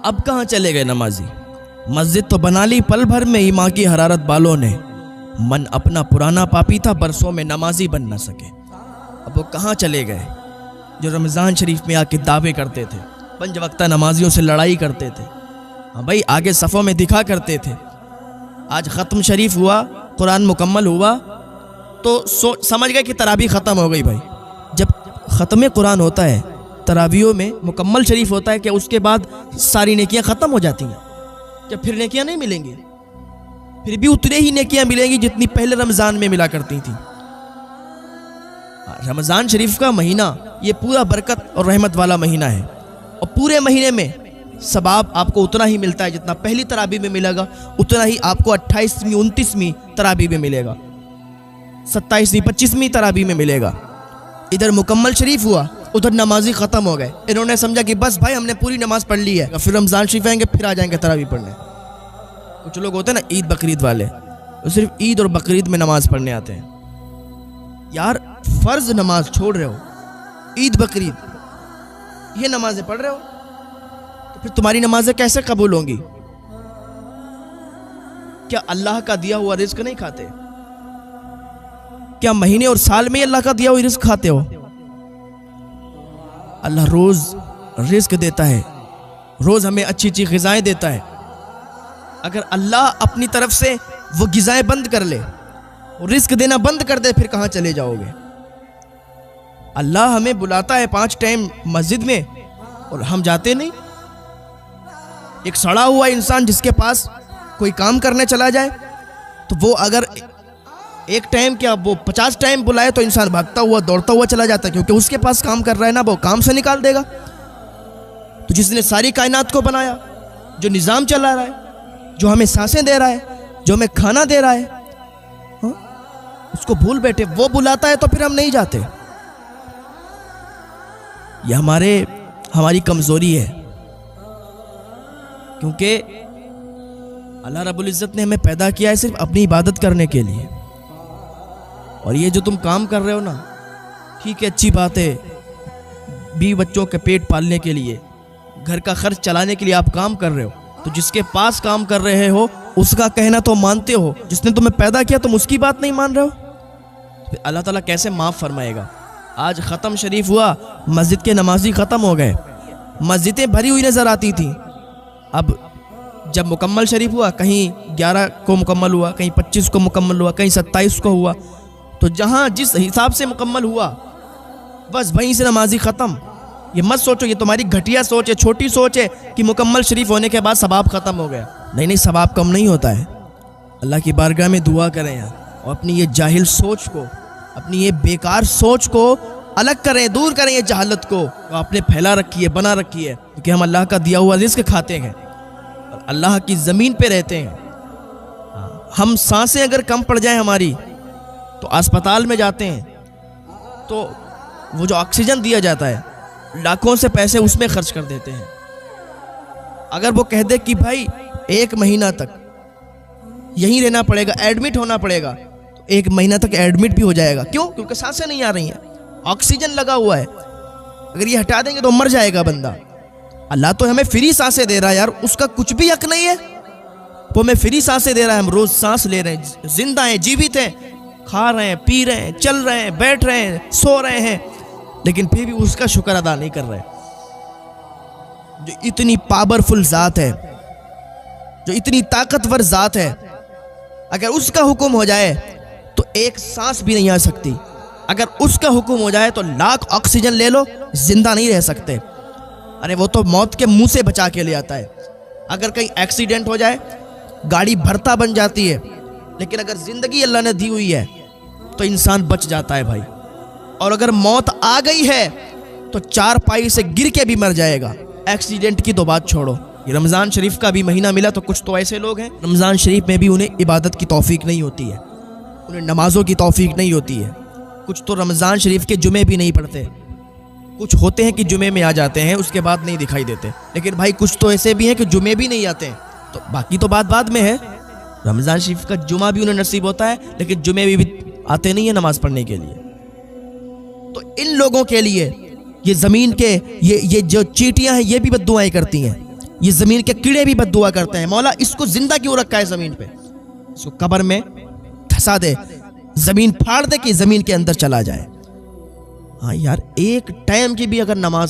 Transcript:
اب کہاں چلے گئے نمازی؟ مسجد تو بنا لی پل بھر میں ہی ماں کی حرارت بالوں نے، من اپنا پرانا پاپی تھا برسوں میں نمازی بن نہ سکے۔ اب وہ کہاں چلے گئے جو رمضان شریف میں آ کے دعوے کرتے تھے، 5 وقتہ نمازیوں سے لڑائی کرتے تھے، ہاں بھائی آگے صفوں میں دکھا کرتے تھے۔ آج ختم شریف ہوا، قرآن مکمل ہوا تو سمجھ گئے کہ تراویح ختم ہو گئی۔ بھائی جب ختم قرآن ہوتا ہے، تراویحوں میں مکمل شریف ہوتا ہے کہ اس کے بعد ساری نیکیاں ختم ہو جاتی ہیں؟ جب پھر نیکیاں نہیں ملیں گی، پھر بھی اتنے ہی نیکیاں ملیں گی جتنی پہلے رمضان میں ملا کرتی تھیں۔ رمضان شریف کا مہینہ یہ پورا برکت اور رحمت والا مہینہ ہے، اور پورے مہینے میں ثواب آپ کو اتنا ہی ملتا ہے جتنا پہلی تراویح میں ملے گا، اتنا ہی آپ کو 28ویں 29ویں تراویح میں ملے گا، 27ویں 25ویں تراویح میں ملے گا۔ ادھر مکمل شریف ہوا، ادھر نمازی ختم ہو گئے، انہوں نے سمجھا کہ بس بھائی ہم نے پوری نماز پڑھ لی ہے، پھر رمضان شریف آئیں گے پھر آ جائیں گے تراویح پڑھنے۔ کچھ لوگ ہوتے ہیں نا عید بقرعید والے، وہ صرف عید اور بقرعید میں نماز پڑھنے آتے ہیں۔ یار فرض نماز چھوڑ رہے ہو، عید بقرعید یہ نمازیں پڑھ رہے ہو، تو پھر تمہاری نمازیں کیسے قبول ہوں گی؟ کیا اللہ کا دیا ہوا رزق نہیں کھاتے؟ کیا مہینے اور سال میں اللہ کا دیا ہوا رزق کھاتے ہو؟ اللہ روز رزق دیتا ہے، روز ہمیں اچھی اچھی غذائیں دیتا ہے۔ اگر اللہ اپنی طرف سے وہ غذائیں بند کر لے، رزق دینا بند کر دے، پھر کہاں چلے جاؤ گے؟ اللہ ہمیں بلاتا ہے 5 ٹائم مسجد میں اور ہم جاتے نہیں۔ ایک سڑا ہوا انسان جس کے پاس کوئی کام کرنے چلا جائے تو وہ اگر ایک ٹائم کیا وہ 50 ٹائم بلائے تو انسان بھاگتا ہوا دوڑتا ہوا چلا جاتا ہے، کیونکہ اس کے پاس کام کر رہا ہے نا، وہ کام سے نکال دے گا۔ تو جس نے ساری کائنات کو بنایا، جو نظام چلا رہا ہے، جو ہمیں سانسیں دے رہا ہے، جو ہمیں کھانا دے رہا ہے، اس کو بھول بیٹھے، وہ بلاتا ہے تو پھر ہم نہیں جاتے۔ یہ ہماری کمزوری ہے، کیونکہ اللہ رب العزت نے ہمیں پیدا کیا ہے صرف اپنی عبادت کرنے کے لیے۔ اور یہ جو تم کام کر رہے ہو نا، ٹھیک ہے اچھی بات ہے، 20 بچوں کے پیٹ پالنے کے لیے، گھر کا خرچ چلانے کے لیے آپ کام کر رہے ہو، تو جس کے پاس کام کر رہے ہو اس کا کہنا تو مانتے ہو، جس نے تمہیں پیدا کیا تم اس کی بات نہیں مان رہے ہو، پھر اللہ تعالیٰ کیسے معاف فرمائے گا؟ آج ختم شریف ہوا، مسجد کے نمازی ختم ہو گئے، مسجدیں بھری ہوئی نظر آتی تھیں۔ اب جب مکمل شریف ہوا، کہیں 11 کو مکمل ہوا، کہیں 25 کو مکمل ہوا، کہیں 27 کو ہوا، تو جہاں جس حساب سے مکمل ہوا بس وہیں سے نمازی ختم۔ یہ مت سوچو، یہ تمہاری گھٹیا سوچ ہے، چھوٹی سوچ ہے کہ مکمل شریف ہونے کے بعد ثواب ختم ہو گیا۔ نہیں، ثواب کم نہیں ہوتا ہے۔ اللہ کی بارگاہ میں دعا کریں یار، اور اپنی یہ جاہل سوچ کو، اپنی یہ بیکار سوچ کو الگ کریں، دور کریں یہ جہالت کو، آپ نے پھیلا رکھی ہے، بنا رکھی ہے، کیونکہ ہم اللہ کا دیا ہوا رزق کھاتے ہیں اور اللہ کی زمین پہ رہتے ہیں۔ ہم سانسیں اگر کم پڑ جائیں ہماری تو اسپتال میں جاتے ہیں، تو وہ جو آکسیجن دیا جاتا ہے لاکھوں سے پیسے اس میں خرچ کر دیتے ہیں۔ اگر وہ کہہ دے کہ بھائی 1 مہینہ تک یہیں رہنا پڑے گا، ایڈمٹ ہونا پڑے گا، تو 1 مہینہ تک ایڈمٹ بھی ہو جائے گا۔ کیوں؟ کیونکہ سانسیں نہیں آ رہی ہیں، آکسیجن لگا ہوا ہے، اگر یہ ہٹا دیں گے تو مر جائے گا بندہ۔ اللہ تو ہمیں فری سانسیں دے رہا ہے یار، اس کا کچھ بھی حق نہیں ہے، وہ ہمیں فری سانسیں دے رہا ہے، ہم روز سانس لے رہے ہیں، زندہ ہیں، جیوت ہیں، کھا رہے ہیں، پی رہے ہیں، چل رہے ہیں، بیٹھ رہے ہیں، سو رہے ہیں، لیکن پھر بھی اس کا شکر ادا نہیں کر رہے۔ جو اتنی پاورفل ذات ہے، جو اتنی طاقتور ذات ہے، اگر اس کا حکم ہو جائے تو 1 سانس بھی نہیں آ سکتی، اگر اس کا حکم ہو جائے تو لاکھ آکسیجن لے لو، زندہ نہیں رہ سکتے۔ ارے وہ تو موت کے منہ سے بچا کے لے آتا ہے۔ اگر کہیں ایکسیڈنٹ ہو جائے گاڑی بھرتا بن جاتی ہے، لیکن اگر زندگی اللہ نے دی ہوئی ہے تو انسان بچ جاتا ہے بھائی۔ اور اگر موت آ گئی ہے تو 4 پائی سے گر کے بھی مر جائے گا، ایکسیڈنٹ کی تو بات چھوڑو۔ یہ رمضان شریف کا بھی مہینہ ملا تو کچھ تو ایسے لوگ ہیں رمضان شریف میں بھی انہیں عبادت کی توفیق نہیں ہوتی ہے، انہیں نمازوں کی توفیق نہیں ہوتی ہے، کچھ تو رمضان شریف کے جمعے بھی نہیں پڑھتے، کچھ ہوتے ہیں کہ جمعے میں آ جاتے ہیں اس کے بعد نہیں دکھائی دیتے، لیکن بھائی کچھ تو ایسے بھی ہیں کہ جمعے بھی نہیں آتے ہیں، تو باقی تو بات بعد میں ہے۔ رمضان شریف کا جمعہ بھی انہیں نصیب ہوتا ہے، لیکن جمعے بھی آتے نہیں ہیں نماز پڑھنے کے لیے۔ تو ان لوگوں کے لیے یہ زمین کے یہ جو چیٹیاں ہیں یہ بھی بد دعائیں کرتی ہیں، یہ زمین کے کیڑے بھی بد دعا کرتے ہیں، مولا اس کو زندہ کیوں رکھا ہے زمین پہ، اس کو قبر میں دھسا دے، زمین پھاڑ دے کہ زمین کے اندر چلا جائے۔ ہاں یار، ایک ٹائم کی بھی اگر نماز